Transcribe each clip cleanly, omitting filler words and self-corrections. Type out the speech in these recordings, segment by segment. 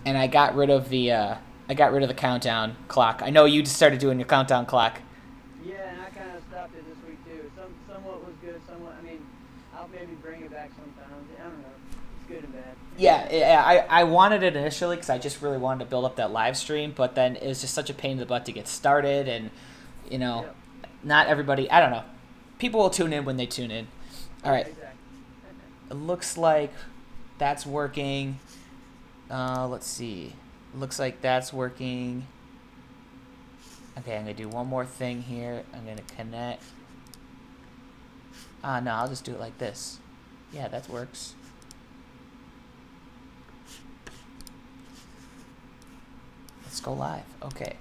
and I got rid of the countdown clock. I know you just started doing your countdown clock. Yeah, and I kind of stopped it this week too. Somewhat was good, somewhat. I mean, I'll maybe bring it back sometimes. I don't know. It's good and bad. Yeah, I wanted it initially because I just really wanted to build up that live stream, but then it was just such a pain in the butt to get started, and you know, Yep. not everybody. I don't know. People will tune in when they tune in. All right. Exactly. It looks like that's working. Let's see. Looks like that's working. Okay, I'm going to do one more thing here. I'm going to connect. No, I'll just do it like this. Yeah, that works. Let's go live. Okay.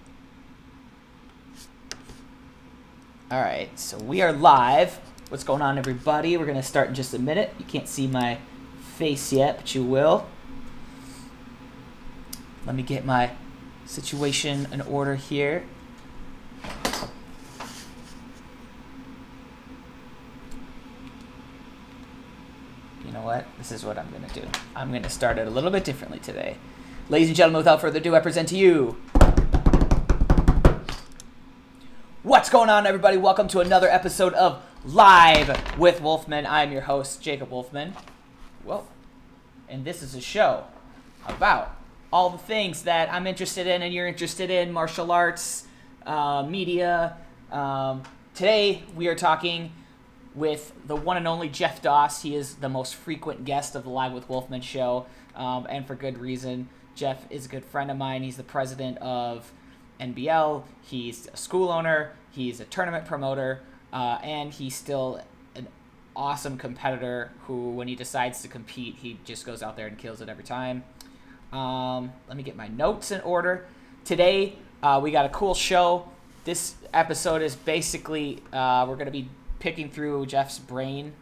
All right, so we are live. What's going on, everybody? We're going to start in just a minute. You can't see my face yet, but you will. Let me get my situation in order here. You know what? This is what I'm going to do. I'm going to start it a little bit differently today. Ladies and gentlemen, without further ado, I present to you... What's going on, everybody? Welcome to another episode of Live with Wolfman. I am your host, Jacob Wolfman. Whoa. And this is a show about all the things that I'm interested in and you're interested in, martial arts, media. Today, we are talking with the one and only Jeff Doss. He is the most frequent guest of the Live with Wolfman show, and for good reason. Jeff is a good friend of mine. He's the president of NBL. He's a school owner. He's a tournament promoter, and he's still an awesome competitor who, when he decides to compete, he just goes out there and kills it every time. Let me get my notes in order. Today, we got a cool show. This episode is basically, we're going to be picking through Jeff's brain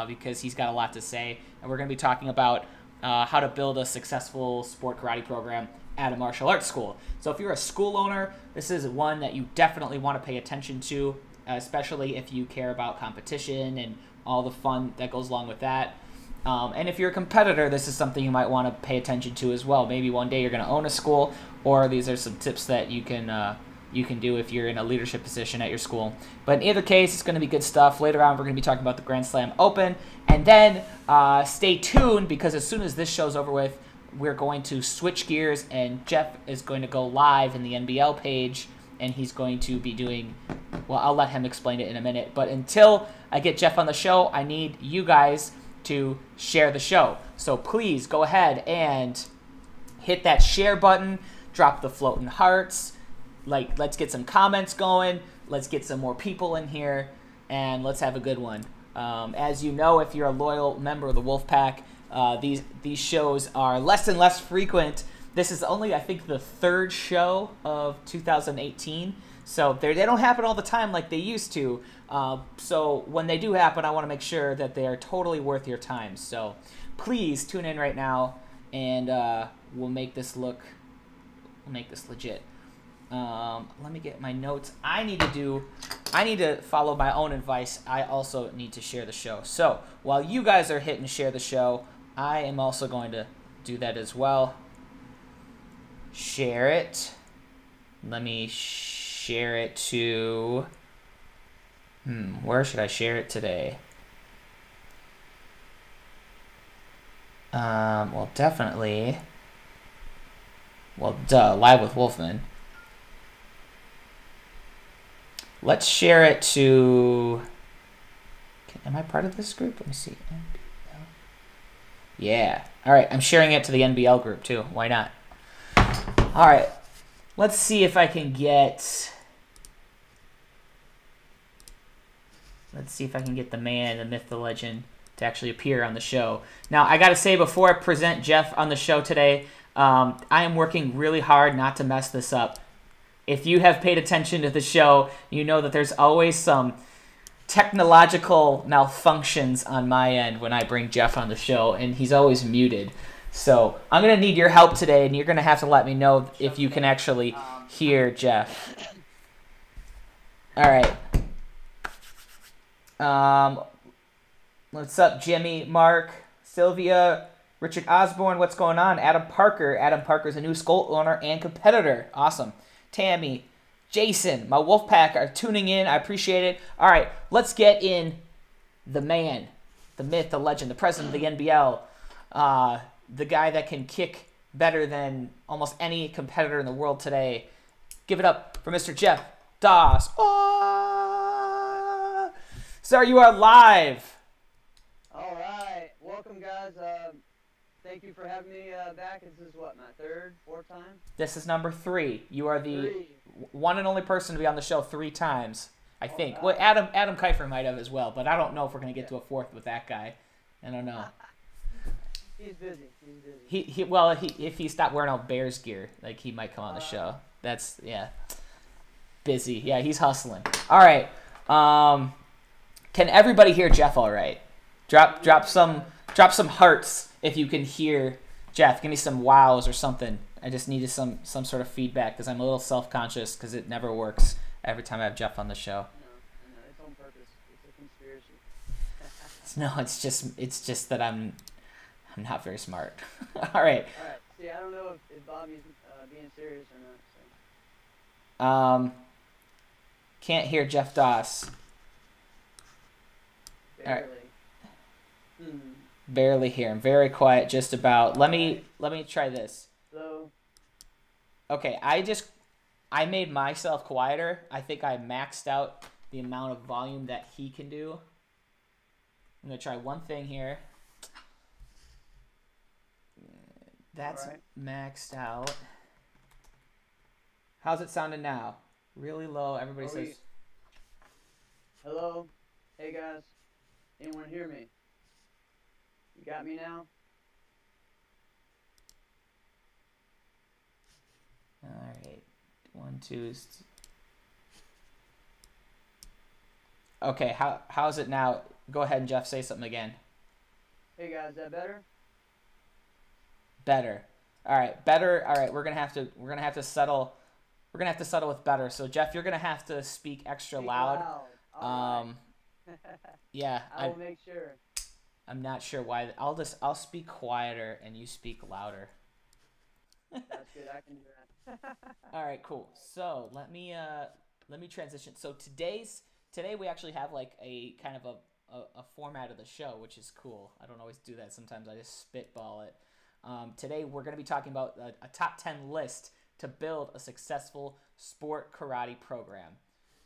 because he's got a lot to say, and we're going to be talking about how to build a successful sport karate program at a martial arts school. So if you're a school owner, this is one that you definitely want to pay attention to, especially if you care about competition and all the fun that goes along with that. And if you're a competitor, this is something you might want to pay attention to as well. Maybe one day you're going to own a school, or these are some tips that you can do if you're in a leadership position at your school. But in either case, it's going to be good stuff. Later on, we're going to be talking about the Grand Slam Open. And then stay tuned, because as soon as this show's over with, we're going to switch gears, and Jeff is going to go live in the NBL page, and he's going to be doing, well, I'll let him explain it in a minute. But until I get Jeff on the show, I need you guys to share the show. So please go ahead and hit that share button, drop the floating hearts, let's get some comments going, let's get some more people in here, and let's have a good one. As you know, if you're a loyal member of the Wolfpack, these shows are less and less frequent. This is only, I think, the third show of 2018, so they don't happen all the time like they used to. So when they do happen, I want to make sure that they are totally worth your time. So please tune in right now, and we'll make this legit. Let me get my notes. I need to follow my own advice. I also need to share the show. So while you guys are hitting share the show, I am also going to do that as well. Share it. Let me share it to... where should I share it today? Well, definitely... Well, duh, Live with Wolfman. Let's share it to... Am I part of this group? Let me see. NBL. Yeah. All right, I'm sharing it to the NBL group, too. Why not? All right. Let's see if I can get... Let's see if I can get the man, the myth, the legend to actually appear on the show. Now, I got to say, before I present Jeff on the show today, I am working really hard not to mess this up. If you have paid attention to the show, you know that there's always some technological malfunctions on my end when I bring Jeff on the show, and he's always muted. So I'm going to need your help today, and you're going to have to let me know if you can actually hear Jeff. All right. What's up, Jimmy, Mark, Sylvia, Richard Osborne, what's going on? Adam Parker. Adam Parker's a new Skull owner and competitor. Awesome. Tammy, Jason, my Wolfpack are tuning in. I appreciate it. All right, let's get in the man, the myth, the legend, the president of the NBL, the guy that can kick better than almost any competitor in the world today. Give it up for Mr. Jeff Doss. Oh! Sir, you are live. All right, welcome guys. Thank you for having me back. This is what, my third, fourth time? This is number 3. You are the Three. one and only person to be on the show 3 times, I think. right. Well, Adam Kiefer might have as well, but I don't know if we're going to get to a 4th with that guy. I don't know. He's busy. He's busy. If he stopped wearing all Bears gear, like he might come on the show. That's busy. Yeah, he's hustling. All right. Can everybody hear Jeff all right? Drop some hearts if you can hear Jeff. Give me some wows or something. I just needed some sort of feedback because I'm a little self-conscious because it never works every time I have Jeff on the show. No, it's on purpose. It's a conspiracy. No, it's just that I'm not very smart. All right. All right. See, I don't know if Bobby's being serious or not. So. Can't hear Jeff Doss. Barely. All right. Barely hear him. Very quiet, just about. Let me try this. So. Okay, I made myself quieter. I think I maxed out the amount of volume that he can do. I'm gonna try one thing here. That's right. maxed out. How's it sounding now? Really low. Everybody says. Hello. Hey guys. Anyone hear me? You got me now? All right. 1, 2. Okay. How's it now? Go ahead and Jeff say something again. Hey guys, is that better? Better. All right. Better. All right. We're gonna have to settle. We're gonna have to settle with better. So Jeff, you're gonna have to speak extra Speak loud. All right. Yeah. I will make sure. I'm not sure why. I'll speak quieter and you speak louder. That's good. I can do that. All right, cool. So let me transition. So today we actually have like a kind of a format of the show, which is cool. I don't always do that. Sometimes I just spitball it. Today we're going to be talking about a top 10 list to build a successful sport karate program.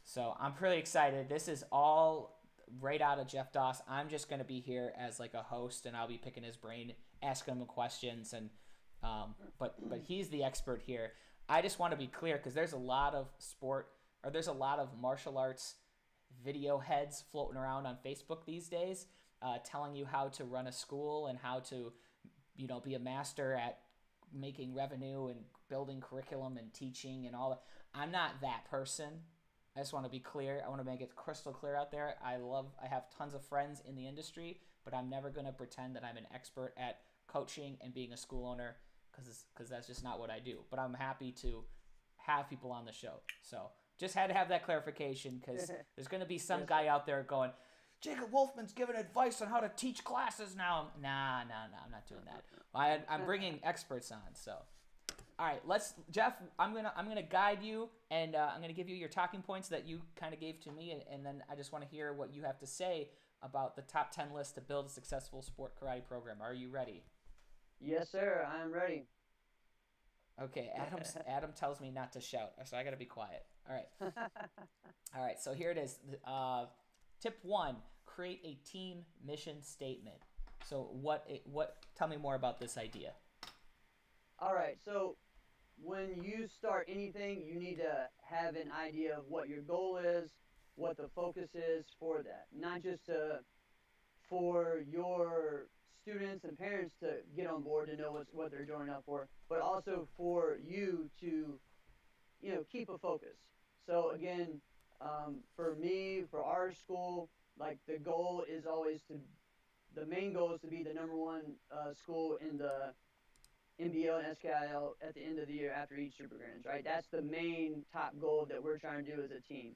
So I'm pretty excited. This is all right out of Jeff Doss. I'm just going to be here as like a host, and I'll be picking his brain, asking him questions, and but he's the expert here. I just want to be clear because there's a lot of martial arts video heads floating around on Facebook these days, telling you how to run a school and how to, be a master at making revenue and building curriculum and teaching and all that. I'm not that person. I just want to be clear. I want to make it crystal clear out there. I have tons of friends in the industry, but I'm never going to pretend that I'm an expert at coaching and being a school owner because that's just not what I do. But I'm happy to have people on the show. So just had to have that clarification because there's going to be some guy out there going, Jacob Wolfman's giving advice on how to teach classes now. Nah, I'm not doing that. I'm bringing experts on, so. All right, Jeff. I'm gonna guide you, and I'm gonna give you your talking points that you kind of gave to me, and then I just want to hear what you have to say about the top 10 list to build a successful sport karate program. Are you ready? Yes, sir. I am ready. Okay. Adam tells me not to shout, so I gotta be quiet. All right. All right. So here it is. Tip 1: create a team mission statement. So what? Tell me more about this idea. All right. So when you start anything, you need to have an idea of what your goal is, what the focus is for that. Not just for your students and parents to get on board to know what they're joining up for, but also for you to, keep a focus. So again, for me, for our school, like the main goal is to be the number one school in the NBL and SKIL at the end of the year after each Super Grands, right? That's the main top goal that we're trying to do as a team.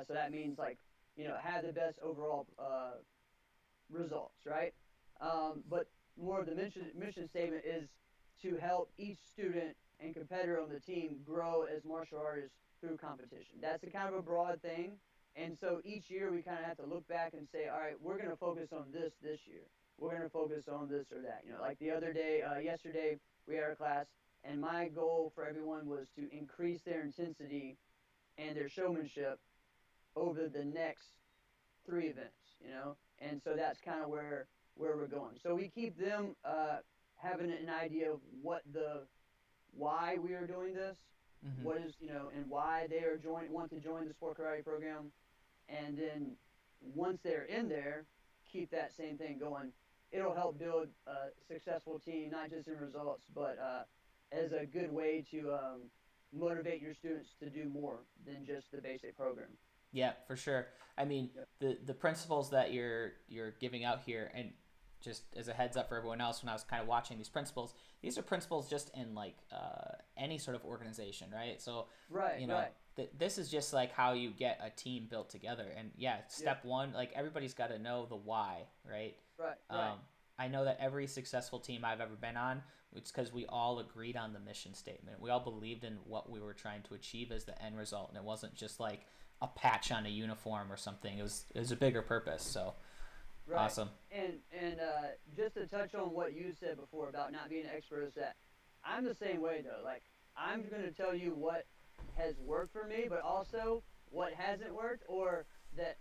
So that means have the best overall results, right? But more of the mission statement is to help each student and competitor on the team grow as martial artists through competition. That's a kind of a broad thing. And so each year we kind of have to look back and say, all right, we're going to focus on this year. We're going to focus on this or that. Like the other day, yesterday, we had our class, and my goal for everyone was to increase their intensity and their showmanship over the next 3 events. And so that's kind of where we're going. So we keep them having an idea of why we are doing this, Mm-hmm. what is, and why they want to join the sport karate program. And then once they're in there, keep that same thing going. It'll help build a successful team, not just in results, but as a good way to motivate your students to do more than just the basic program. Yeah, for sure. I mean, Yep. the principles that you're giving out here, and just as a heads up for everyone else, when I was kind of watching these are principles just in like any sort of organization, right? So, Right, right. this is just like how you get a team built together. And yeah, Yep. step one, like everybody's got to know the why, right? Right, right. Um, I know that every successful team I've ever been on, it's because we all agreed on the mission statement. We all believed in what we were trying to achieve as the end result, and it wasn't just like a patch on a uniform or something. It was a bigger purpose. So Right. awesome. And just to touch on what you said before about not being an expert is that I'm the same way though. Like I'm going to tell you what has worked for me, but also what hasn't worked, or that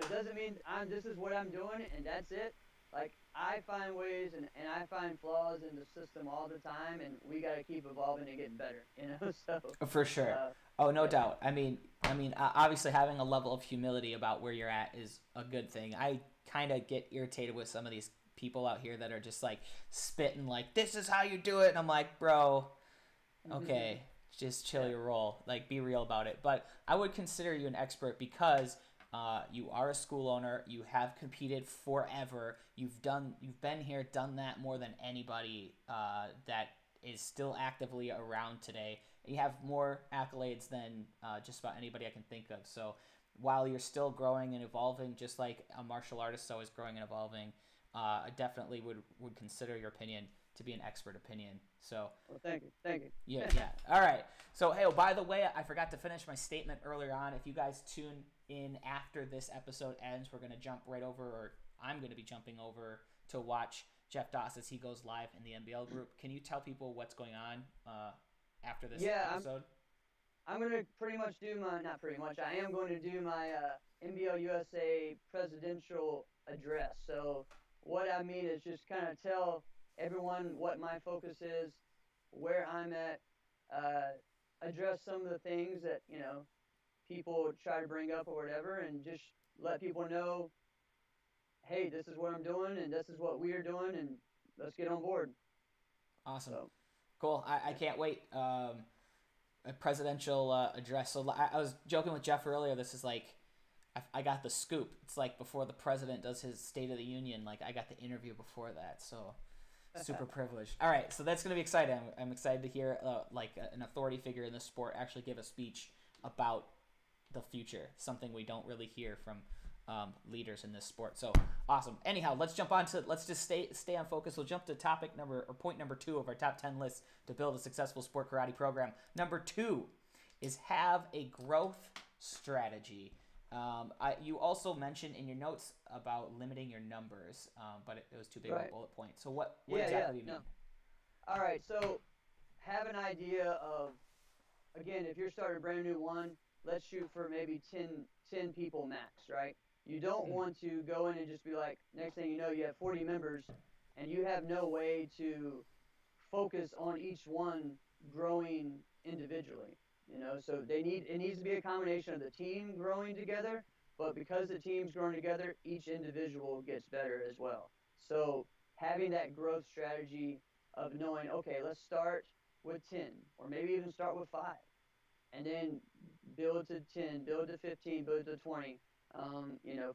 doesn't mean this is what I'm doing and that's it. Like I find ways and I find flaws in the system all the time, and we got to keep evolving and getting better. So For sure. uh, Oh, no yeah, doubt. I mean, obviously having a level of humility about where you're at is a good thing. I kind of get irritated with some of these people out here that are just like spitting like this is how you do it, and I'm like, bro, okay, just chill yeah, your roll. Like, be real about it. But I would consider you an expert because you are a school owner. You have competed forever. You've been here, done that more than anybody that is still actively around today. You have more accolades than just about anybody I can think of. So while you're still growing and evolving, just like a martial artist is always growing and evolving, I definitely would consider your opinion to be an expert opinion. So well, thank you, thank you. yeah, yeah. All right. So, hey, oh, by the way, I forgot to finish my statement earlier on. If you guys tune in after this episode ends, we're going to jump right over, or I'm going to be jumping over to watch Jeff Doss as he goes live in the NBL group. Can you tell people what's going on after this Yeah, episode? I'm going to pretty much do my, not pretty much, I am going to do my NBL USA presidential address. So, what I mean is just kind of tell everyone what my focus is, where I'm at, uh, address some of the things that, people try to bring up or whatever, and just let people know, hey, this is what I'm doing, and this is what we are doing, and let's get on board. Awesome. So, Cool. I yeah. can't wait. A presidential address. So I was joking with Jeff earlier. This is like I got the scoop. It's like before the president does his State of the Union. Like I got the interview before that. So super privileged. All right, so that's gonna be exciting. I'm excited to hear like an authority figure in the sport actually give a speech about the future. Something we don't really hear from leaders in this sport. So awesome. Anyhow, let's jump on to let's just stay on focus. We'll jump to topic number or point number 2 of our top 10 list to build a successful sport karate program. Number 2 is have a growth strategy. You also mentioned in your notes about limiting your numbers, but it was too big of a Right. bullet point. So what Yeah, exactly yeah. do you No. mean? All right. So, have an idea of, again, if you're starting a brand new one, let's shoot for maybe 10 people max, right? You don't Mm, want to go in and just be like, next thing you know, you have 40 members and you have no way to focus on each one growing individually. So it needs to be a combination of the team growing together, but because the team's growing together, each individual gets better as well. So having that growth strategy of knowing, okay, let's start with 10, or maybe even start with 5, and then build to 10, build to 15, build to 20.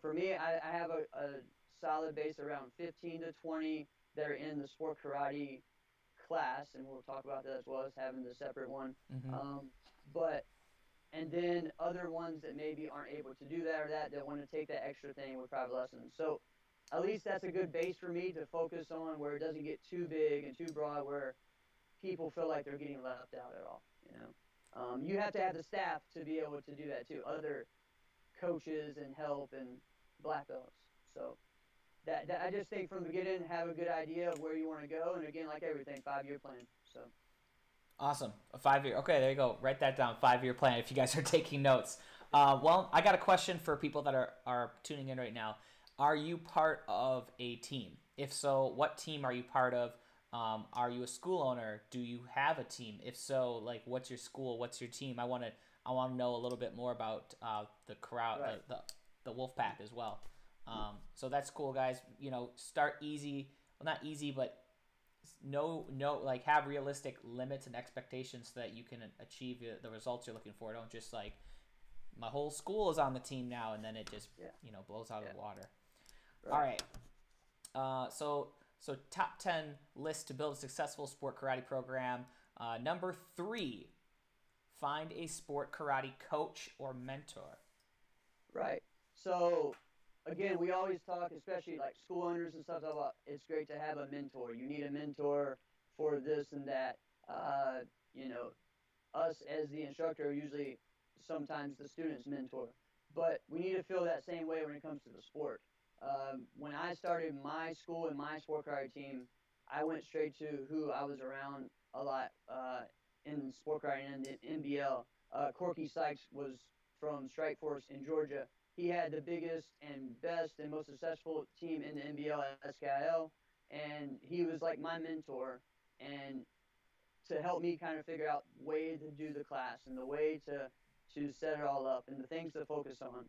For me, I have a solid base around 15 to 20 that are in the sport karate class, and we'll talk about that as well as having the separate one. mm-hmm. Um, but and then other ones that maybe aren't able to do that or that want to take that extra thing with private lessons. So at least that's a good base for me to focus on, where it doesn't get too big and too broad where people feel like they're getting left out at all. You have to have the staff to be able to do that too. Other coaches and help and black belts. So that I just think from the beginning, have a good idea of where you want to go, and again, like everything, 5-year plan. So Awesome. A 5-year. Okay, there you go. Write that down. 5-year plan if you guys are taking notes. Well, I got a question for people that are tuning in right now. Are you part of a team? If so, what team are you part of? Are you a school owner? Do you have a team? If so, like, what's your school? What's your team? I want to know a little bit more about the crowd, right, the Wolfpack as well. So that's cool, guys. Start easy. Well, not easy, but like have realistic limits and expectations so that you can achieve the results you're looking for. Don't just like my whole school is on the team now and then it just yeah, blows out of the water. right. All right. So top 10 list to build a successful sport karate program. Number 3, find a sport karate coach or mentor. Right. So again, we always talk, especially like school owners and stuff, about it's great to have a mentor. You need a mentor for this and that. You know, us as the instructor are usually sometimes the student's mentor, but we need to feel that same way when it comes to the sport. When I started my school and my sport karate team, I went straight to who I was around a lot in sport karate and in NBL. Corky Sykes was from Strike Force in Georgia. He had the biggest and best and most successful team in the NBL at SKIL, and he was like my mentor. And to help me kind of figure out the way to do the class and the way to set it all up and the things to focus on.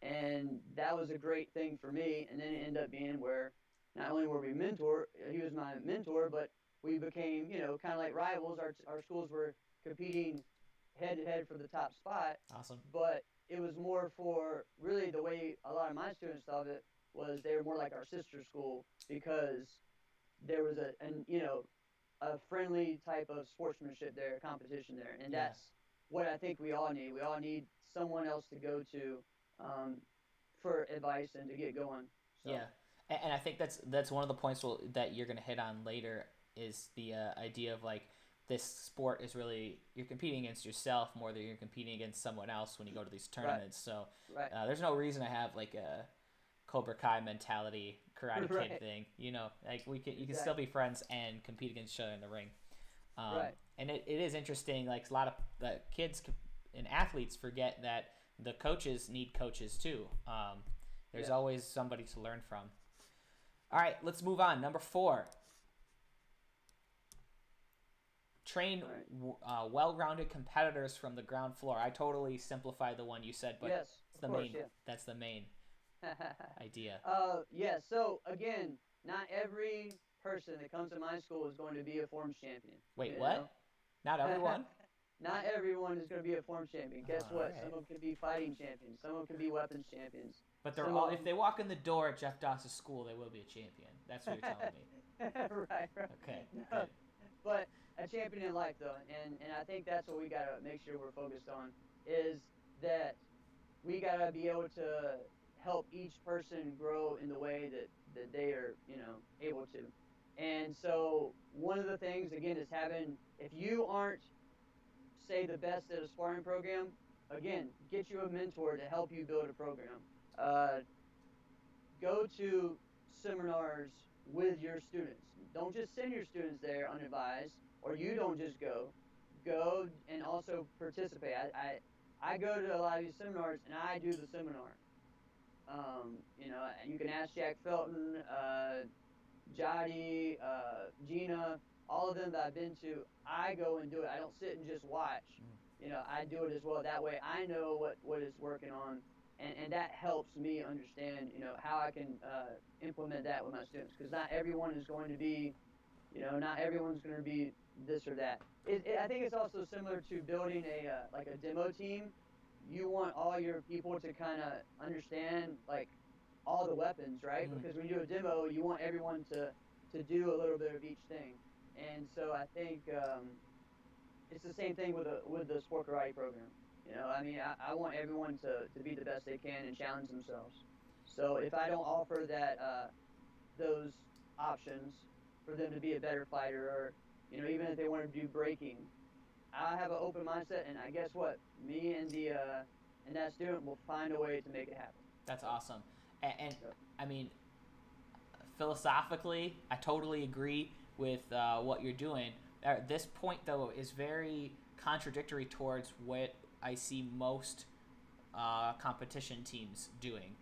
And that was a great thing for me. And then it ended up being where not only were we he was my mentor, but we became, kind of like rivals. Our schools were competing head to head for the top spot. Awesome. But it was more for really the way a lot of my students thought of it was they were more like our sister school, because there was a friendly type of sportsmanship there, competition there, and Yeah. that's what I think we all need. We all need someone else to go to um, for advice and to get going. So Yeah, and I think that's one of the points that you're gonna hit on later is the idea of like this sport is really you're competing against yourself more than you're competing against someone else when you go to these tournaments. So right, there's no reason to have like a Cobra Kai mentality Karate Kid right, thing. Like you can still exactly, be friends and compete against each other in the ring. right, And it is interesting. Like a lot of the kids and athletes forget that the coaches need coaches too. There's yes, always somebody to learn from. All right, let's move on. Number 4, train right, well-rounded competitors from the ground floor. I totally simplified the one you said, but yes, it's of the course, main. yeah. That's the main idea. Yeah. So again, not every person that comes to my school is going to be a forms champion. Wait, what? Not everyone? Not everyone is going to be a forms champion. Guess All what? Some right. of them can be fighting champions. Some of them can be weapons champions. But they're Some all. of If them, they walk in the door at Jeff Doss's school, they will be a champion. That's what you're telling me. right, right. Okay, No, good. but a champion in life, though, and I think that's what we got to make sure we're focused on, is that we got to be able to help each person grow in the way that they are, able to. And so one of the things, again, is having, if you aren't, say, the best at a sparring program, again, get you a mentor to help you build a program. Uh, Go to seminars with your students. Don't just send your students there unadvised, or you don't just go. Go and also participate. I go to a lot of these seminars and I do the seminar. You can ask Jack Felton, Jody, Gina, all of them that I've been to. I go and do it. I don't sit and just watch. I do it as well. That way, I know what is working on, and that helps me understand, how I can implement that with my students. Because not everyone is going to be, not everyone's going to be this or that. I think it's also similar to building like a demo team. You want all your people to kind of understand like all the weapons, right? Mm. Because when you do a demo, you want everyone to do a little bit of each thing. And so I think it's the same thing with the sport karate program. I mean, I want everyone to be the best they can and challenge themselves. So if I don't offer that those options for them to be a better fighter, or even if they want to do breaking, I have an open mindset, and I guess what, me and the and that student will find a way to make it happen. That's So, awesome. And yep. I mean, philosophically, I totally agree with what you're doing. This point, though, is very contradictory towards what I see most competition teams doing.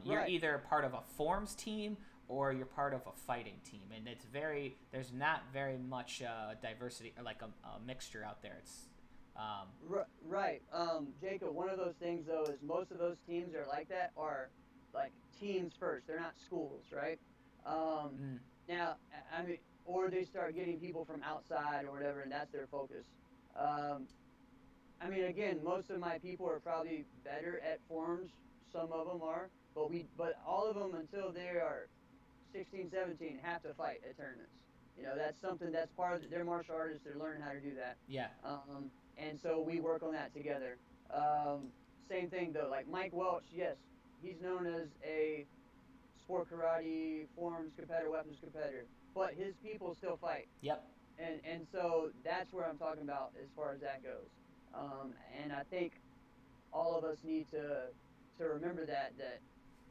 You're Right, either part of a forms team or you're part of a fighting team, and there's not very much diversity, or like a mixture out there. It's right. Jacob, one of those things though is most of those teams that are like that are like teams first. They're not schools, right? Um, mm, Now, I mean, or they start getting people from outside or whatever, and that's their focus. Um, I mean, again, most of my people are probably better at forms. Some of them are, but all of them until they are 16, 17 have to fight at tournaments. That's something that's part of their martial artists. They're learning how to do that. yeah, And so we work on that together. Same thing though, like Mike Welch, yes, he's known as a sport karate forms competitor, weapons competitor, but his people still fight. yep, And so that's where I'm talking about as far as that goes. And I think all of us need to remember that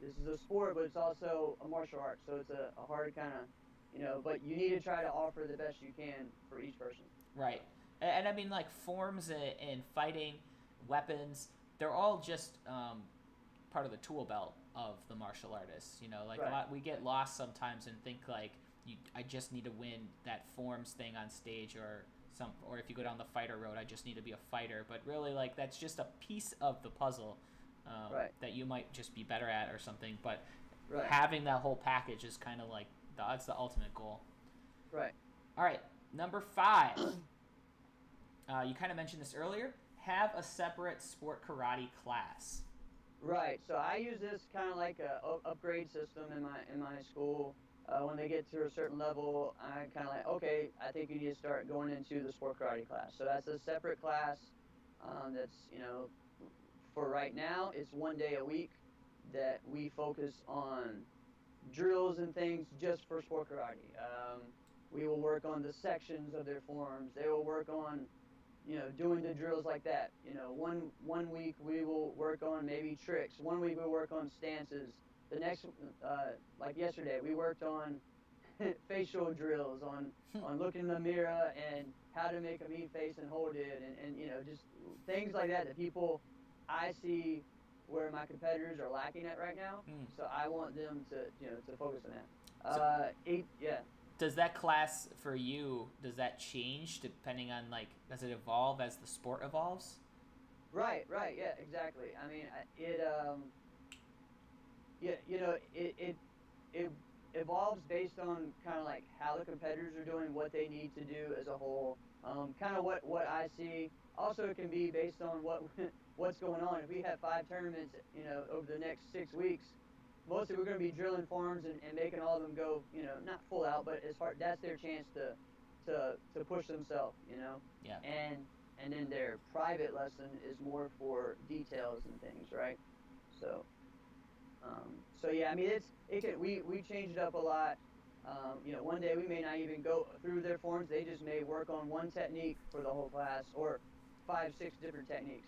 this is a sport, but it's also a martial art. So it's a hard kind of, but you need to try to offer the best you can for each person. right. So And I mean, like forms and fighting, weapons, they're all just part of the tool belt of the martial artists. Like a right, lot, we get lost sometimes and think like I just need to win that forms thing on stage, or if you go down the fighter road, I just need to be a fighter. But really, like that's just a piece of the puzzle right, that you might just be better at or something. But right, having that whole package is kind of like that's the ultimate goal. right. All right, number 5. You kind of mentioned this earlier. Have a separate sport karate class. Right. So I use this kind of like a upgrade system in my school. When they get to a certain level, I kind of like, okay, I think you need to start going into the sport karate class. So that's a separate class. That's for right now, it's 1 day a week that we focus on drills and things just for sport karate. We will work on the sections of their forms. They will work on doing the drills like that. One week we will work on maybe tricks. One week we'll work on stances. The next, like yesterday, we worked on facial drills, on looking in the mirror and how to make a mean face and hold it, and just things like that that people I see where my competitors are lacking at right now. Hmm. So I want them to focus on that. So Yeah. does that class for you, does that change depending on, like, does it evolve as the sport evolves? Right, yeah, exactly. I mean, yeah, it evolves based on kind of like how the competitors are doing, what they need to do as a whole. Kind of what I see. Also, it can be based on what what's going on. If we have 5 tournaments, over the next 6 weeks, mostly we're going to be drilling forms and making all of them go, not full out, but as hard. That's their chance to push themselves, Yeah. and and then their private lesson is more for details and things, right? So. So yeah, I mean it can we change it up a lot. 1 day we may not even go through their forms. They just may work on one technique for the whole class, or 5, 6 different techniques.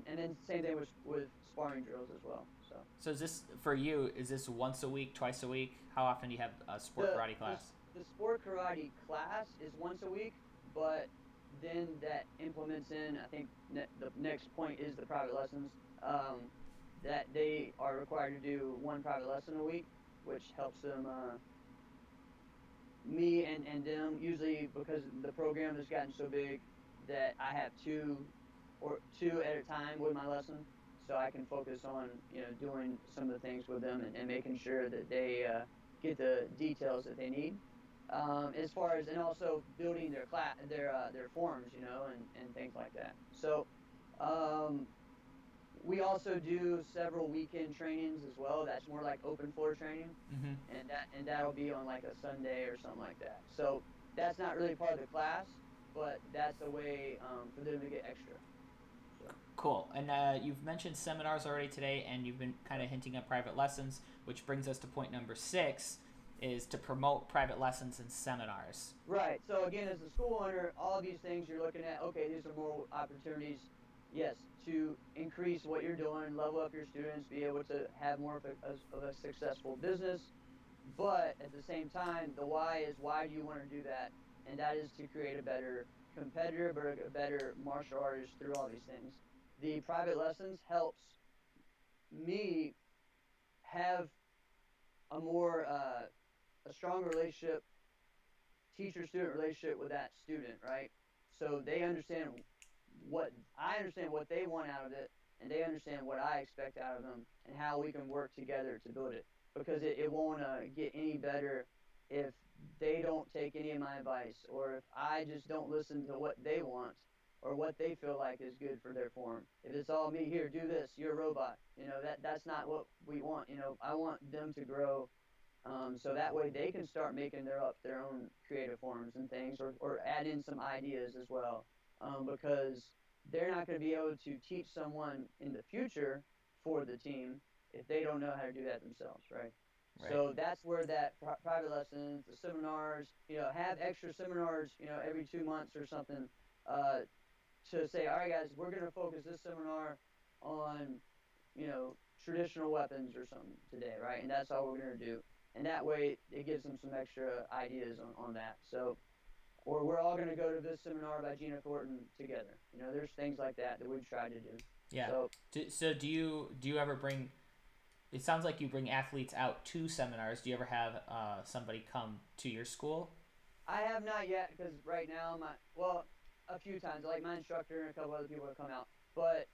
And then same thing with sparring drills as well. So So is this for you? Is this once a week, twice a week? How often do you have a sport the karate the class? the sport karate class is once a week, but then that implements in. I think the next point is the private lessons. That they are required to do one private lesson a week, which helps them, me and them, usually because the program has gotten so big that I have two at a time with my lesson, so I can focus on doing some of the things with them, and making sure that they get the details that they need. As far as, and also building their forms, and things like that. So um, we also do several weekend trainings as well. That's more like open floor training, Mm-hmm. and that'll be on like a Sunday or something like that. So that's not really part of the class, but that's a way for them to get extra. So Cool. And you've mentioned seminars already today, and you've been kind of hinting at private lessons, which brings us to point number 6, is to promote private lessons and seminars. Right. So again, as a school owner, all of these things you're looking at, okay, these are more opportunities, yes, to increase what you're doing, level up your students, be able to have more of a successful business. But at the same time, the why is, why do you want to do that? And that is to create a better competitor, but a better martial artist through all these things. The private lessons helps me have a more a stronger relationship, teacher-student relationship with that student, right? So they understand what I understand, what they want out of it, and they understand what I expect out of them, and how we can work together to build it. Because it won't get any better if they don't take any of my advice, or if I just don't listen to what they want or what they feel like is good for their form. If it's all me, here, do this, you're a robot. That's not what we want. I want them to grow, so that way they can start making their own creative forms and things, or add in some ideas as well, because they're not going to be able to teach someone in the future for the team if they don't know how to do that themselves, right? Right. So that's where that private lessons, the seminars, have extra seminars, every 2 months or something, to say, all right, guys, we're going to focus this seminar on, traditional weapons or something today, right? And that's all we're going to do. And that way it gives them some extra ideas on that. So, or we're all going to go to this seminar by Gina Thornton together. There's things like that we've tried to do. Yeah. So, so do you ever bring? It sounds like you bring athletes out to seminars. Do you ever have somebody come to your school? I have not yet, because right now a few times, like my instructor and a couple other people have come out, but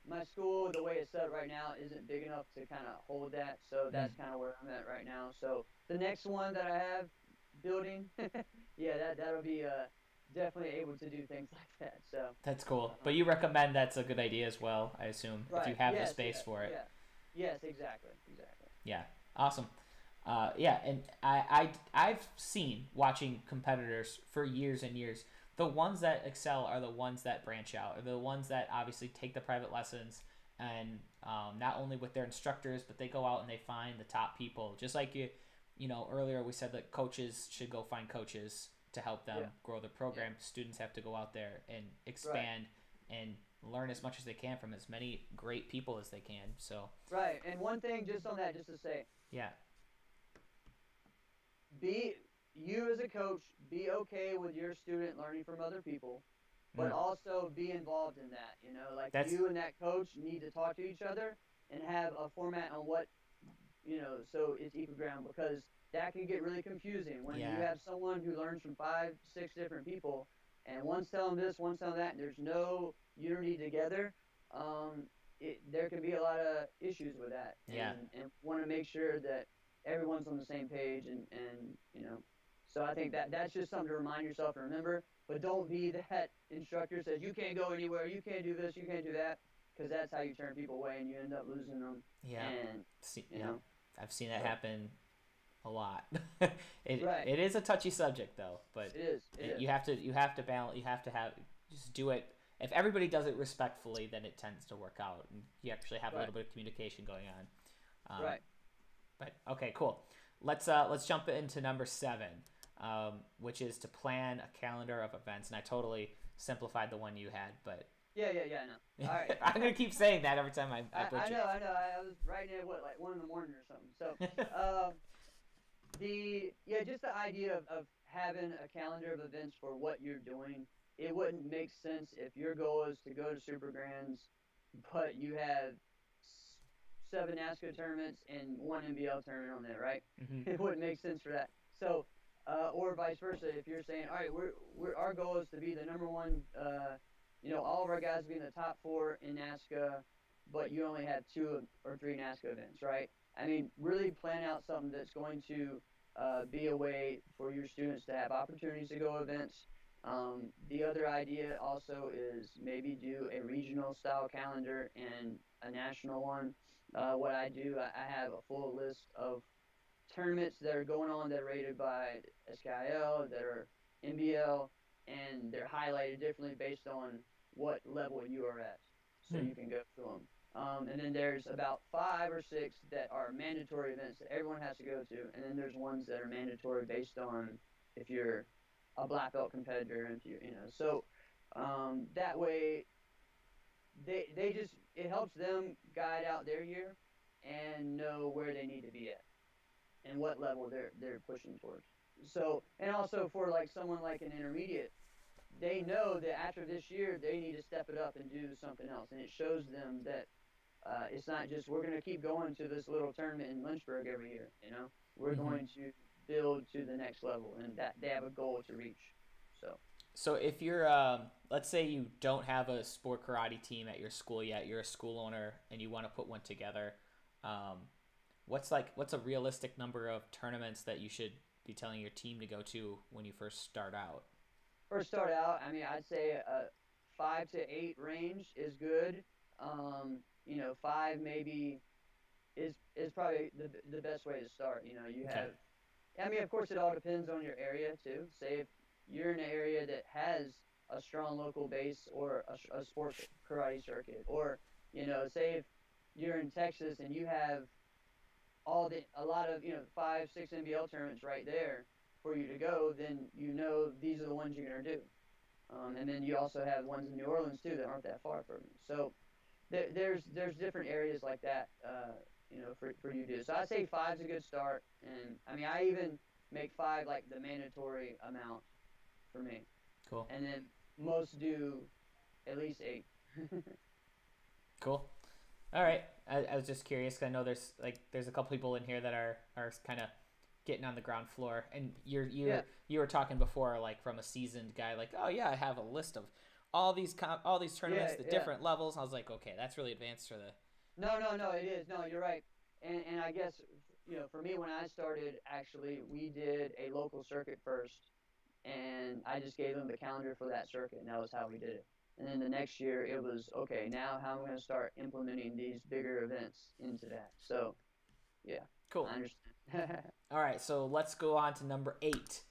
my school, the way it's set up right now, isn't big enough to kind of hold that. So that's kind of where I'm at right now. So the next one that I have building, yeah, that'll be definitely able to do things like that. So that's cool. But you recommend that's a good idea as well, I assume, right. if you have Yes, the space for it. Yeah. Yes, exactly. Yeah, awesome. Yeah, and I've seen, watching competitors for years and years, the ones that excel are the ones that branch out, are the ones that obviously take the private lessons, and not only with their instructors, but they go out and they find the top people. Just like earlier we said that coaches should go find coaches to help them grow the program. Yeah. Students have to go out there and expand and learn as much as they can from as many great people as they can. So right. And one thing just on that, just to say, you as a coach, be okay with your student learning from other people, but also be involved in that. You and that coach need to talk to each other and have a format on what, so it's equal ground, because that can get really confusing when you have someone who learns from 5, 6 different people, and one's telling this, one's telling that, and there's no unity together. There can be a lot of issues with that, and want to make sure that everyone's on the same page, and so I think that's just something to remind yourself and remember. But don't be that instructor who says you can't go anywhere, you can't do this, you can't do that, because that's how you turn people away and you end up losing them. Yeah, and I've seen that happen a lot. It is a touchy subject though, but it is. You have to balance. You have to just do it. If everybody does it respectfully, then it tends to work out, and you actually have a little bit of communication going on. Right. But okay, cool. Let's jump into number 7, which is to plan a calendar of events. And I totally simplified the one you had, but yeah, I know. All right. I'm gonna keep saying that every time I butcher. I know. I was writing it like 1 a.m. or something. So, just the idea of having a calendar of events for what you're doing. It wouldn't make sense if your goal is to go to Super Grands, but you have 7 NASCAR tournaments and 1 NBL tournament on there, right? Mm-hmm. It wouldn't make sense for that. So, or vice versa, if you're saying, all right, our goal is to be the number 1, all of our guys be in the top 4 in NASCAR, but you only have 2 or 3 NASCAR events, right? I mean, really plan out something that's going to be a way for your students to have opportunities to go events. The other idea also is maybe do a regional style calendar and a national one. What I do, I have a full list of tournaments that are going on that are rated by SKIL, that are NBL, and they're highlighted differently based on what level you are at. so you can go to them. And then there's about 5 or 6 that are mandatory events that everyone has to go to, and then there's ones that are mandatory based on if you're a black belt competitor, and if so that way they just it helps them guide out their year and know where they need to be at and what level they're pushing towards. So, and also for like someone like an intermediate, they know that after this year they need to step it up and do something else, and it shows them that it's not just we're going to keep going to this little tournament in Lynchburg every year. We're going to build to the next level, and that they have a goal to reach. So if you're, let's say you don't have a sport karate team at your school yet, you're a school owner and you want to put one together. What's a realistic number of tournaments that you should be telling your team to go to when you first start out? I mean, I'd say a 5 to 8 range is good. 5 maybe is probably the best way to start. You have, I mean, of course, it all depends on your area too. Say if you're in an area that has a strong local base or a sports karate circuit, or say if you're in Texas and you have a lot of 5, 6 NBL tournaments right there for you to go, then these are the ones you're gonna do. And then you also have ones in New Orleans too that aren't that far from you. So there's different areas like that, for you to do. So I'd say 5's a good start, and I mean I even make 5 like the mandatory amount for me. Cool. And then most do at least 8. Cool. All right. I was just curious because I know there's a couple people in here that are kind of getting on the ground floor, and you were talking before like from a seasoned guy, like, oh yeah, I have a list of all these tournaments, the different levels. I was like, okay, that's really advanced for the. No, it is. No, you're right. And I guess for me when I started, actually we did a local circuit first, and I just gave them the calendar for that circuit, and that was how we did it. And then the next year it was, okay, now how am I going to start implementing these bigger events into that? So, yeah. Cool. I understand. All right, so let's go on to number 8.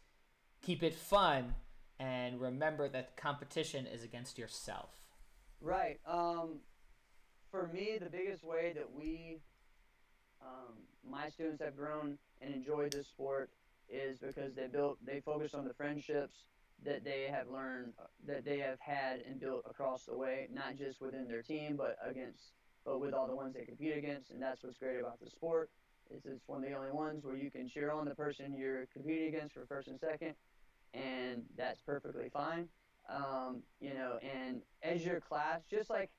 Keep it fun, and remember that competition is against yourself. Right. For me, the biggest way that my students have grown and enjoyed this sport is because they focus on the friendships that they have learned, that they have had and built across the way, not just within their team, but with all the ones they compete against. And that's what's great about the sport. It's one of the only ones where you can cheer on the person you're competing against for first and second, and that's perfectly fine. And as your class, just like,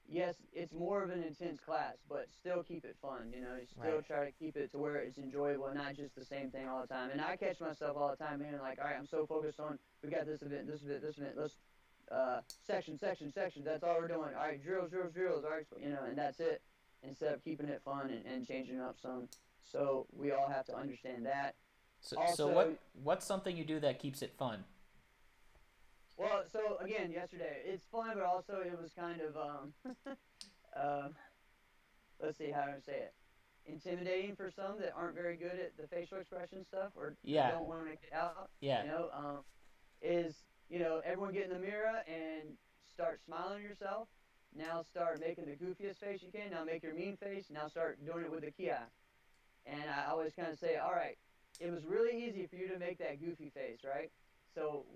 yes, it's more of an intense class, but still keep it fun. Still try to keep it to where it's enjoyable and not just the same thing all the time. And I catch myself all the time being like, all right, I'm so focused on, we got this event, let's section. That's all we're doing. All right, drills. All right, and that's it. Instead of keeping it fun and changing it up some. So we all have to understand that. So what's something you do that keeps it fun? Well, so again, yesterday, it's fun, but also it was kind of, let's see how to say it, intimidating for some that aren't very good at the facial expression stuff or don't want to get out. Yeah. Everyone get in the mirror and start smiling at yourself. Now start making the goofiest face you can. Now make your mean face. Now start doing it with the ki. And I always kind of say, all right, it was really easy for you to make that goofy face, right? So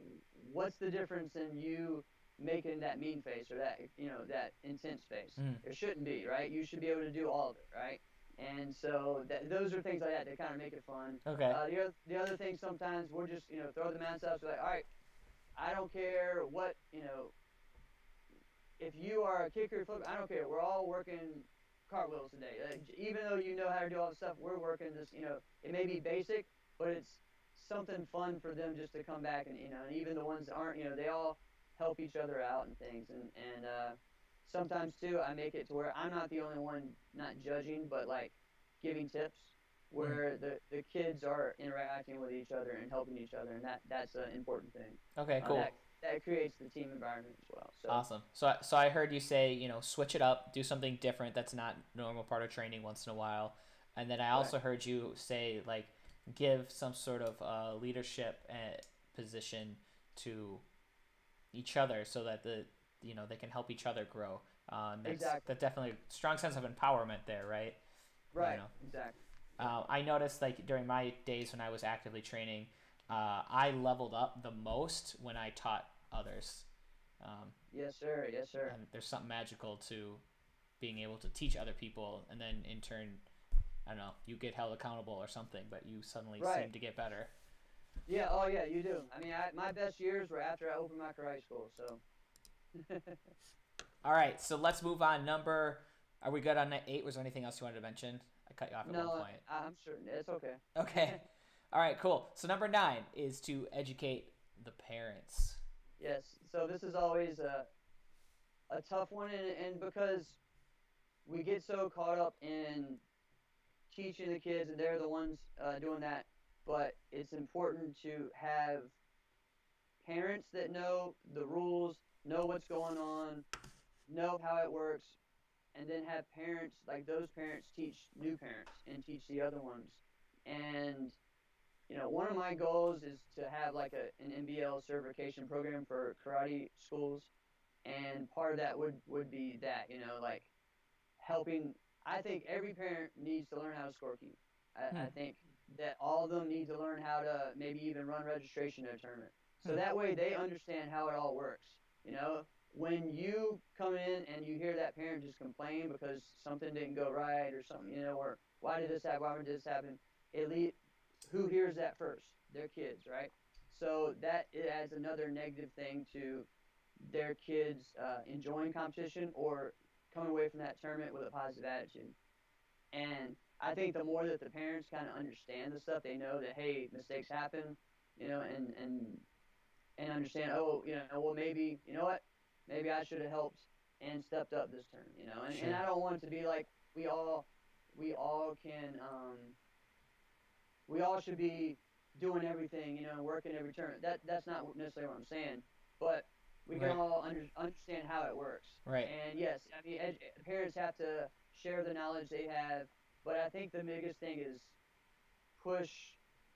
what's the difference in you making that mean face or that intense face? There shouldn't be, right? You should be able to do all of it, right? And so those are things like that that kind of make it fun. Okay. The other thing sometimes we're just, throw the mats up. So like, all right, I don't care what, if you are a kicker, flip, I don't care. We're all working cartwheels today. Even though you know how to do all the stuff, we're working this, it may be basic, but it's something fun for them just to come back and, and even the ones that aren't, they all help each other out and things. And sometimes too, I make it to where I'm not the only one not judging, but like giving tips where the kids are interacting with each other and helping each other. And that's an important thing. Okay, cool. That creates the team environment as well. So. Awesome. So I heard you say, switch it up, do something different that's not normal part of training once in a while. And then I also heard you say, like, give some sort of leadership position to each other so that the they can help each other grow. Exactly. That's definitely a strong sense of empowerment there, right? Right. Exactly. I noticed like during my days when I was actively training, I leveled up the most when I taught others. Yes, sir. Yes, sir. And there's something magical to being able to teach other people, and then in turn, I don't know, you get held accountable or something, but you suddenly seem to get better. Yeah. Oh, yeah. You do. I mean, my best years were after I opened my karate school. So. All right. So let's move on. Are we good on 8? Was there anything else you wanted to mention? I cut you off at one point. I'm certain it's okay. Okay. All right. Cool. So number 9 is to educate the parents. Yes. So this is always a tough one, and because we get so caught up in teaching the kids, and they're the ones doing that. But it's important to have parents that know the rules, know what's going on, know how it works, and then have parents, like those parents, teach new parents and teach the other ones. And, one of my goals is to have like an NBL certification program for karate schools. And part of that would be that, like helping. I think every parent needs to learn how to scorekeep. I think that all of them need to learn how to maybe even run registration in a tournament. So that way they understand how it all works. When you come in and you hear that parent just complain because something didn't go right or something, or why did this happen, why did this happen, who hears that first? Their kids, right? So that it adds another negative thing to their kids enjoying competition or coming away from that tournament with a positive attitude. And I think the more that the parents kind of understand the stuff, they know that, hey, mistakes happen, and understand, well, maybe, what, maybe I should have helped and stepped up this turn, and I don't want it to be like we all should be doing everything, working every turn. That's not necessarily what I'm saying, but we can all understand how it works. Right. And yes, I mean, parents have to share the knowledge they have, but I think the biggest thing is push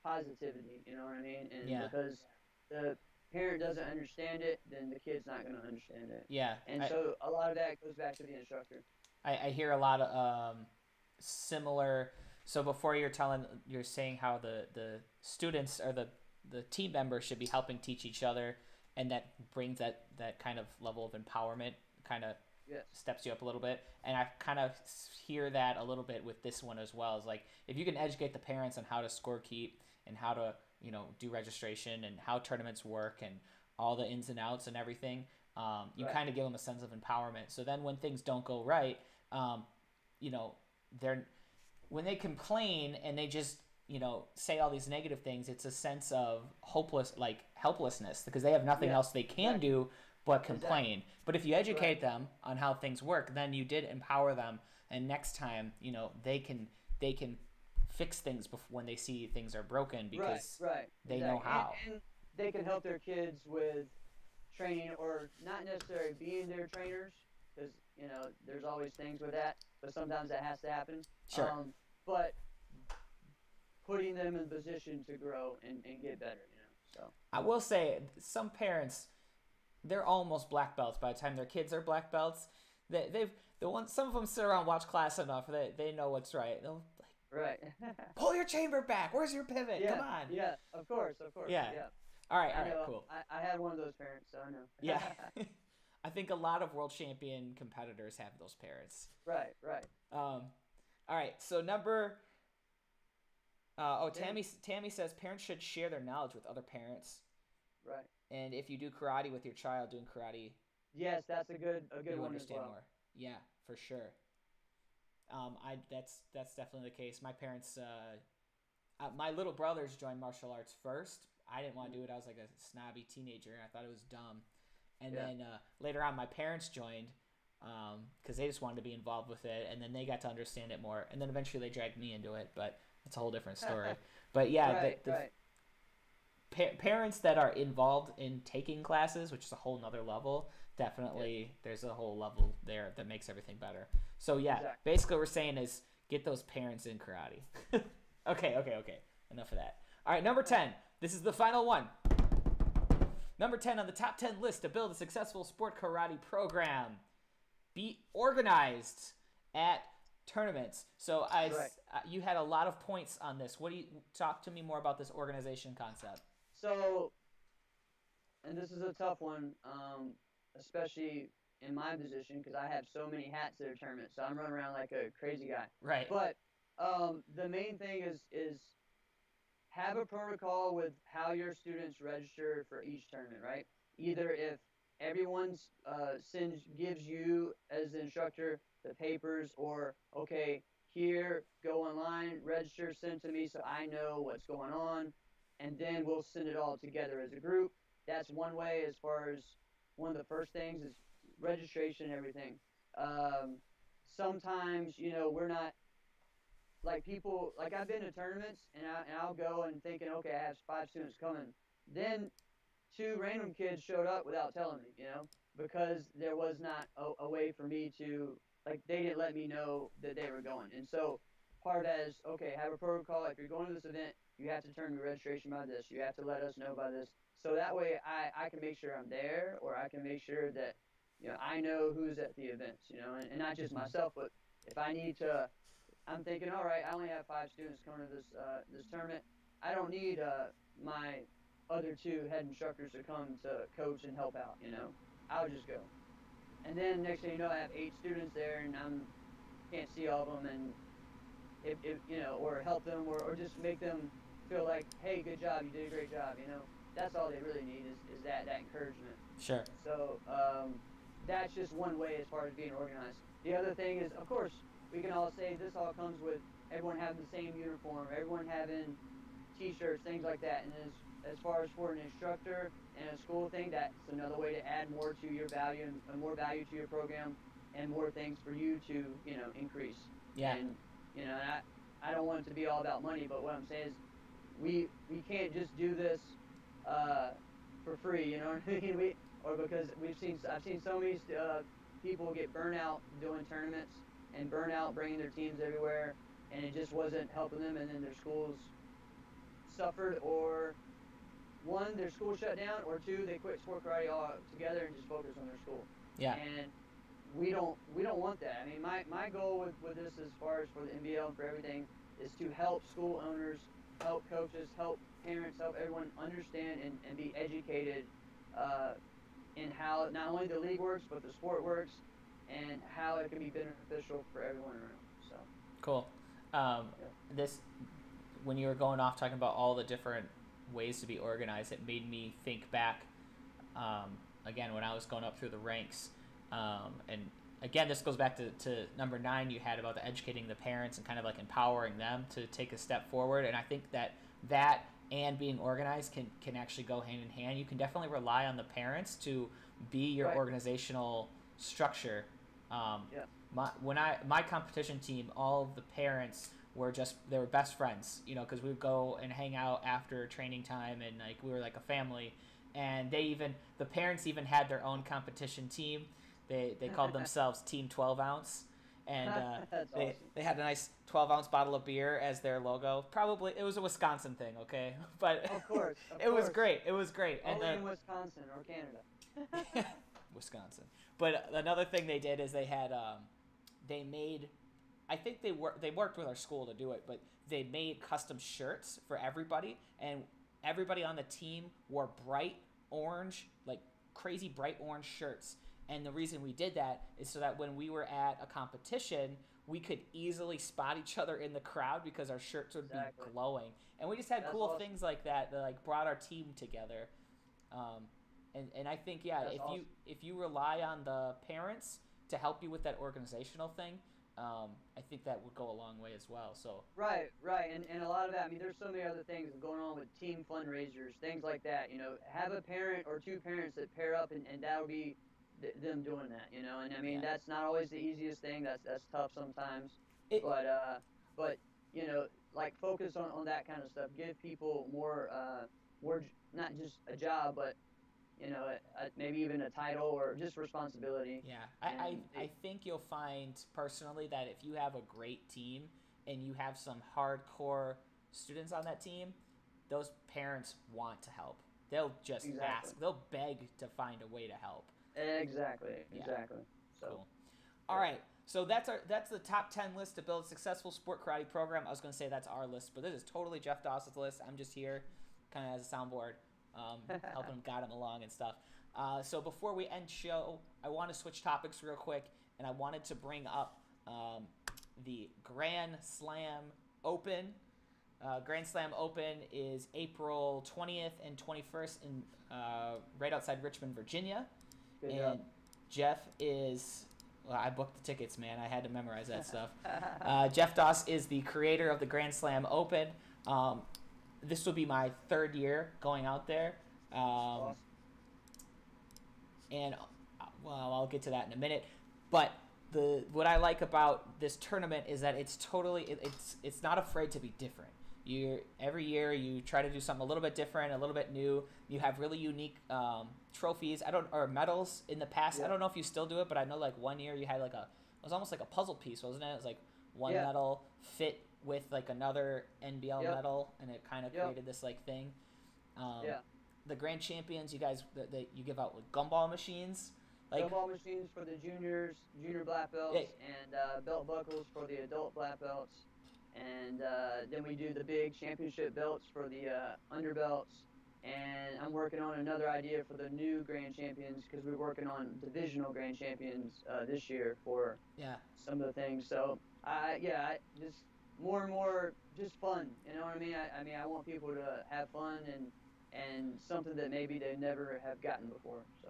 positivity, you know what I mean? And because the parent doesn't understand it, then the kid's not going to understand it. Yeah. And so a lot of that goes back to the instructor. I hear a lot of similar. So before you're saying how the students or the team members should be helping teach each other, and that brings that kind of level of empowerment, kind of steps you up a little bit. And I kind of hear that a little bit with this one as well. Is like, if you can educate the parents on how to scorekeep and how to do registration and how tournaments work and all the ins and outs and everything, you kind of give them a sense of empowerment. So then when things don't go right, when they complain and they just say all these negative things, it's a sense of helplessness, because they have nothing else they can do but complain. But if you educate them on how things work, then you did empower them, and next time they can fix things when they see things are broken, because they know how. And they can help their kids with training, or not necessarily being their trainers, because there's always things with that, but sometimes that has to happen. Sure. But putting them in position to grow and get better, So I will say, some parents, they're almost black belts by the time their kids are black belts. Some of them sit around, watch class enough, they know what's right. They'll pull your chamber back. Where's your pivot? Come on. Yeah, of course. Yeah. All right, cool. I had one of those parents, so I know. Yeah. I think a lot of world champion competitors have those parents. Right. All right, so Tammy says parents should share their knowledge with other parents. Right. And if you do karate with your child doing karate, yes, that's a good one understand as well. More. Yeah, for sure. That's definitely the case. My parents, my little brothers joined martial arts first. I didn't want to do it. I was like a snobby teenager. I thought it was dumb. And then later on, my parents joined because they just wanted to be involved with it, and then they got to understand it more. And then eventually they dragged me into it, but it's a whole different story. But yeah, parents that are involved in taking classes, which is a whole nother level, definitely there's a whole level there that makes everything better. So basically what we're saying is get those parents in karate. Okay. Enough of that. All right, number 10. This is the final one. Number 10 on the top 10 list to build a successful sport karate program. Be organized at tournaments. So you had a lot of points on this. What do you talk to me more about this organization concept? So, and this is a tough one, especially in my position because I have so many hats at a tournament. So I'm running around like a crazy guy. Right. But the main thing is have a protocol with how your students register for each tournament, right? Either if everyone's gives you as the instructor the papers, or okay, here, go online, register, send to me so I know what's going on, and then we'll send it all together as a group. That's one way. As far as one of the first things is registration and everything. Sometimes we're not like people, like I've been to tournaments and I'll go and thinking, okay, I have 5 students coming. Then 2 random kids showed up without telling me, because there was not a way for me to, like, they didn't let me know that they were going. And so part of that is, okay, have a protocol. If you're going to this event, you have to turn your registration by this. You have to let us know by this. So that way I can make sure I'm there, or I can make sure that, I know who's at the events, and not just myself, but if I need to, I'm thinking, all right, I only have 5 students coming to this tournament. I don't need my other 2 head instructors to come to coach and help out. I'll just go. And then next thing you know, I have 8 students there, and can't see all of them, and or help them, or just make them feel like, hey, good job, you did a great job. That's all they really need is that encouragement. Sure. So that's just one way as far as being organized. The other thing is, of course, we can all say this all comes with everyone having the same uniform, everyone having T-shirts, things like that. And as far as for an instructor and a school thing, that's another way to add more to your value and more value to your program, and more things for you to increase. Yeah. And I don't want it to be all about money, but what I'm saying is we can't just do this for free. You know what I mean? Because I've seen so many people get burnt out doing tournaments, and burn out bringing their teams everywhere, and it just wasn't helping them, and then their schools suffered, or 1, their school shut down, or 2, they quit sport karate all together and just focus on their school. Yeah. And we don't want that. I mean, my goal with this, as far as for the NBL and for everything, is to help school owners, help coaches, help parents, help everyone understand and be educated in how not only the league works, but the sport works, and how it can be beneficial for everyone around. So cool. This, when you were going off talking about all the different ways to be organized, it made me think back again when I was going up through the ranks, and again this goes back to number 9 you had about the educating the parents and kind of like empowering them to take a step forward. And I think that and being organized can actually go hand in hand. You can definitely rely on the parents to be your organizational structure. My competition team, all of the parents they were best friends, because we would go and hang out after training time, and like we were like a family. And the parents even had their own competition team. They called themselves Team 12 Ounce, and awesome. They had a nice 12-ounce bottle of beer as their logo. Probably it was a Wisconsin thing, okay? But of course, was great. It was great. Only in Wisconsin or Canada. Wisconsin. But another thing they did is they had they made, I think they worked with our school to do it, but they made custom shirts for everybody, and everybody on the team wore bright orange, like crazy bright orange shirts. And the reason we did that is so that when we were at a competition, we could easily spot each other in the crowd because our shirts would be glowing. And we just had cool things like that like brought our team together. And I think, if you rely on the parents to help you with that organizational thing, I think that would go a long way as well. So right, and a lot of that. I mean, there's so many other things going on with team fundraisers, things like that. Have a parent or 2 parents that pair up, and that would be them doing that. And I mean, that's not always the easiest thing. That's tough sometimes. But like focus on that kind of stuff. Give people more not just a job, but maybe even a title or just responsibility. Yeah, I think you'll find personally that if you have a great team and you have some hardcore students on that team, those parents want to help. They'll just Exactly. ask. They'll beg to find a way to help. Exactly. Yeah, Exactly. So, cool. All yep. right. So that's the top 10 list to build a successful sport karate program. I was going to say that's our list, but this is totally Jeff Doss's list. I'm just here kind of as a soundboard, helping him guide him along and stuff. So before we end show, I want to switch topics real quick, and I wanted to bring up the Grand Slam Open. Grand Slam Open is April 20th and 21st in right outside Richmond, Virginia. Good job. And Jeff is, well, I booked the tickets, man. I had to memorize that stuff. Jeff Doss is the creator of the Grand Slam Open. This will be my third year going out there. Awesome. And well, I'll get to that in a minute. But what I like about this tournament is that it's not afraid to be different. Every year you try to do something a little bit different, a little bit new. You have really unique trophies. Or medals in the past. Yeah. I don't know if you still do it, but I know like one year you had it was almost like a puzzle piece, wasn't it? It was like one Yeah. medal fit with like another NBL Yep. medal, and it kind of Yep. created this like thing. Yeah. The grand champions, you guys that you give out with gumball machines, like Gumball machines for the juniors, junior black belts, and belt buckles for the adult black belts. And then we do the big championship belts for the underbelts. And I'm working on another idea for the new grand champions because we're working on divisional grand champions this year for yeah. some of the things. So I just more and more just fun. You know what I mean? I mean I want people to have fun and something that maybe they never have gotten before. So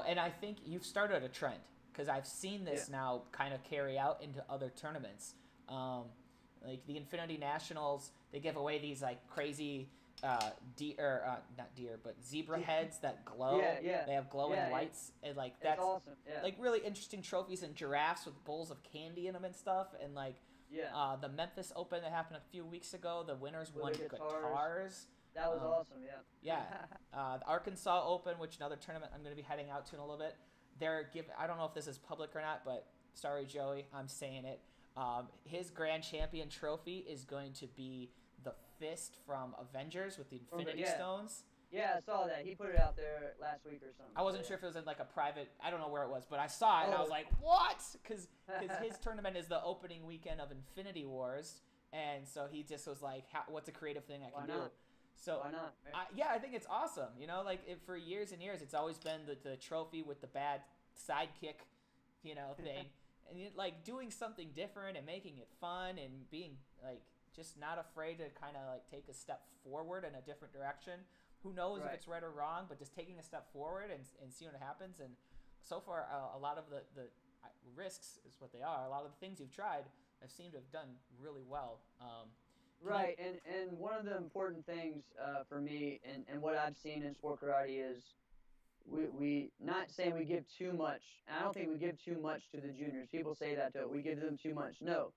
And I think you've started a trend because I've seen this yeah. now kind of carry out into other tournaments. Like the Infinity Nationals, they give away these like crazy not deer, but zebra heads that glow. Yeah. They have glowing Yeah, lights, and like It's that's awesome. Yeah. like really interesting trophies and giraffes with bowls of candy in them and stuff. And like Yeah. the Memphis Open that happened a few weeks ago, the winners With won the guitars. That was awesome. Yeah. Yeah, the Arkansas Open, which another tournament I'm going to be heading out to in a little bit. I don't know if this is public or not, but sorry, Joey, I'm saying it. His grand champion trophy is going to be the fist from Avengers with the Infinity yeah. Stones. Yeah, I saw that. He put it out there last week or something. I wasn't sure if it was in like a private. I don't know where it was, but I saw it and I was Oh. like, "What?" Because his tournament is the opening weekend of Infinity Wars, and so he just was like, "What's a creative thing I can do?" So Why not? Right? I think it's awesome. For years and years, it's always been the trophy with the bad sidekick, thing, and like doing something different and making it fun and being like just not afraid to kind of like take a step forward in a different direction. Who knows if Right. it's right or wrong, but just taking a step forward and see what happens. And so far, a lot of the risks is what they are. A lot of the things you've tried have seemed to have done really well. Right, and one of the important things for me and what I've seen in sport karate is we not saying we give too much. I don't think we give too much to the juniors. People say that too. We give them too much. No,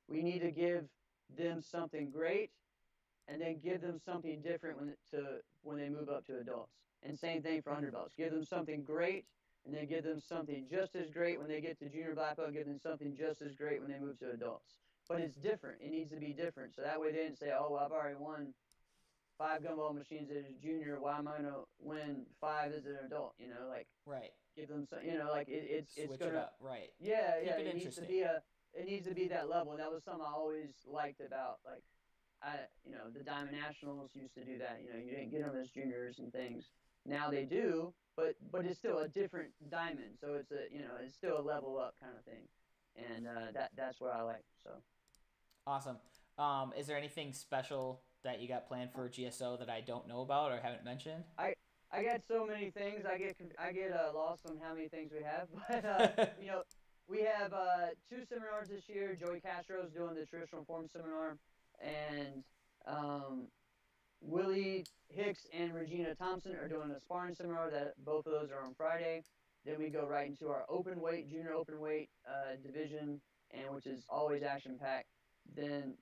we need to give them something great and then give them something different when they move up to adults. And same thing for underbelts. Give them something great, and then give them something just as great when they get to junior black belt. Give them something just as great when they move to adults. But it's different. It needs to be different. So that way they didn't say, "Oh, well, I've already won 5 gumball machines as a junior. Why am I gonna win 5 as an adult?" Like right. give them some. Like it's Switch it gonna. up. Right. Yeah, Keep yeah. it It needs to interesting. be It needs to be that level. And that was something I always liked about like the Diamond Nationals used to do that. You didn't get them as juniors and things. Now they do, but it's still a different diamond. So it's still a level up kind of thing, and that's what I like. So Awesome. Is there anything special that you got planned for GSO that I don't know about or haven't mentioned? I I got so many things. I get lost on how many things we have, but we have 2 seminars this year. Joey Castro's doing the traditional form seminar, and um, Willie Hicks and Regina Thompson are doing a sparring seminar. That both of those are on Friday. Then we go right into our open weight, junior open weight division, and which is always action packed. Then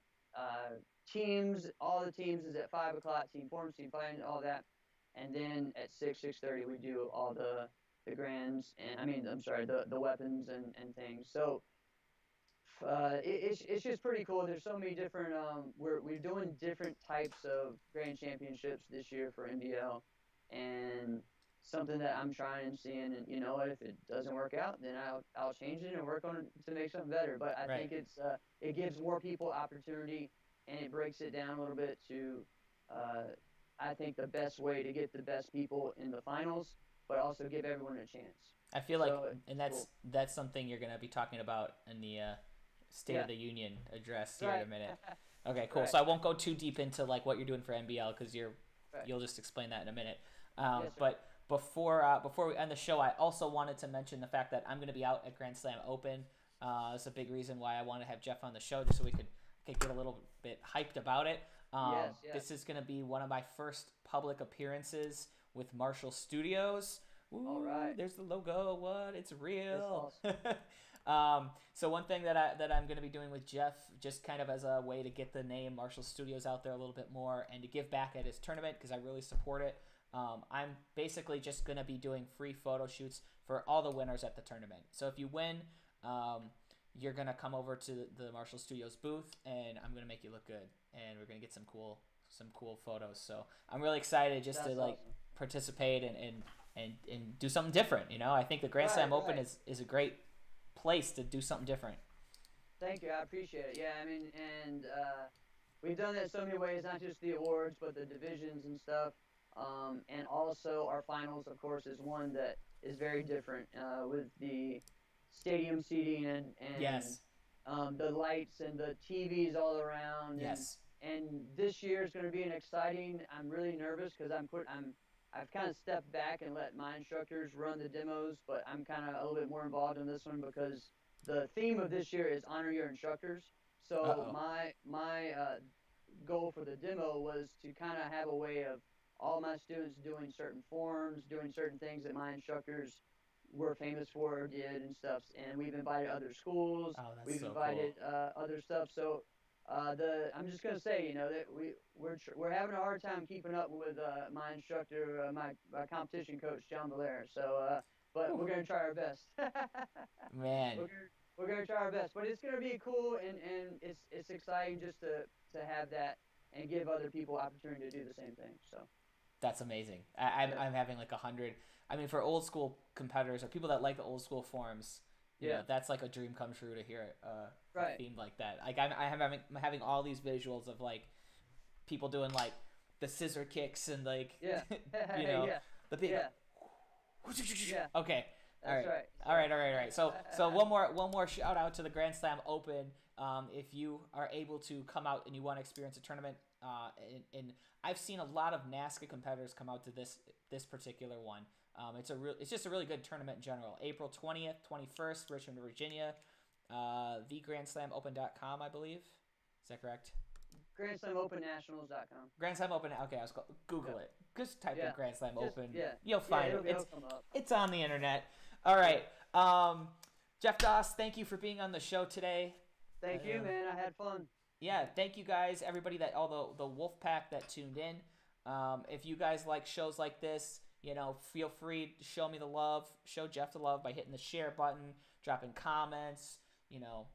all the teams is at 5 o'clock. Team forms, team fighting, all that, and then at 6:30 we do all the grands and I'm sorry the weapons and things. So it's just pretty cool. There's so many different we're doing different types of grand championships this year for NBL, and something that I'm trying and seeing. And you know what, if it doesn't work out, then I'll change it and work on it to make something better. But I Right. think it gives more people opportunity, and it breaks it down a little bit to uh, I think the best way to get the best people in the finals, but also give everyone a chance. I feel like, So and it's cool. that's something you're gonna be talking about in the State of Yeah. the Union address here in a Right. minute. Okay, cool. Right. So I won't go too deep into like what you're doing for NBL because Right. you'll just explain that in a minute. Yes, sir. But before we end the show, I also wanted to mention the fact that I'm going to be out at Grand Slam Open. It's a big reason why I want to have Jeff on the show, just so we could get a little bit hyped about it. Yes. Yes. This is going to be one of my first public appearances with Marshall Studios. Ooh, All right. there's the logo. What? It's real. That's awesome. So one thing that I'm going to be doing with Jeff, just kind of as a way to get the name Marshall Studios out there a little bit more and to give back at his tournament because I really support it. I'm basically just going to be doing free photo shoots for all the winners at the tournament. So if you win, you're going to come over to the Marshall Studios booth and I'm going to make you look good and we're going to get some cool photos. So I'm really excited just That's to like awesome. participate and do something different. You know, I think the Grand Slam Open is a great place to do something different. Thank you. I appreciate it. Yeah, I mean, and we've done that so many ways, not just the awards, but the divisions and stuff. And also our finals, of course, is one that is very different with the stadium seating and Yes. the lights and the TVs all around. Yes. And this year is going to be an exciting. I'm really nervous because I've kind of stepped back and let my instructors run the demos, but I'm kind of a little bit more involved in this one because the theme of this year is honor your instructors. So Uh-oh. my goal for the demo was to kind of have a way of all my students doing certain forms, doing certain things that my instructors were famous for or did and stuff. And we've invited other schools. Oh, that's We've so invited cool. other stuff. So I'm just gonna say, you know, that we're having a hard time keeping up with my instructor, my competition coach, John Belair. So, but Whew. we're gonna try our best. Man. We're gonna try our best. But it's gonna be cool and it's exciting just to have that and give other people opportunity to do the same thing. So. That's amazing. I'm Yeah. I'm having like 100. I mean, for old school competitors or people that like the old school forms, you know, Yeah. that's like a dream come true to hear a Right. theme like that. Like I'm having all these visuals of like people doing like the scissor kicks and like Yeah. you know Yeah. the big. Yeah. Yeah. Okay. All That's right. right. All right. All right. All right. So one more shout out to the Grand Slam Open. If you are able to come out and you want to experience a tournament, and I've seen a lot of NASCA competitors come out to this particular one. It's just a really good tournament in general. April 20th, 21st, Richmond, Virginia. TheGrandSlamOpen.com, I believe. Is that correct? GrandSlamOpenNationals.com. Grand Slam Open. Okay, Google Yeah. it. Just type in Yeah. Grand Slam Just, Open. yeah. You'll Yeah, find it. it'll come up. It's on the internet. All right. Jeff Doss, thank you for being on the show today. Thank you, man. I had fun. Yeah, thank you guys, everybody all the Wolf Pack that tuned in. If you guys like shows like this, you know, feel free to show me the love, show Jeff the love by hitting the share button, dropping comments, you know,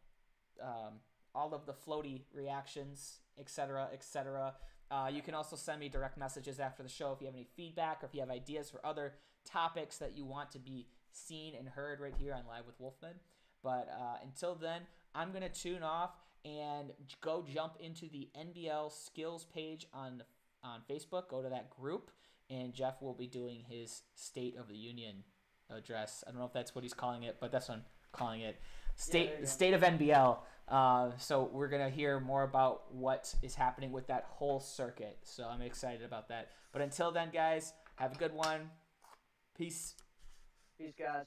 all of the floaty reactions, etc., etc. You can also send me direct messages after the show if you have any feedback or if you have ideas for other topics that you want to be seen and heard right here on Live with Wolfman. But until then, I'm going to tune off and go jump into the NBL skills page on Facebook. Go to that group, and Jeff will be doing his State of the Union address. I don't know if that's what he's calling it, but that's what I'm calling it. State of NBL. So we're going to hear more about what is happening with that whole circuit. So I'm excited about that. But until then, guys, have a good one. Peace. Peace, guys.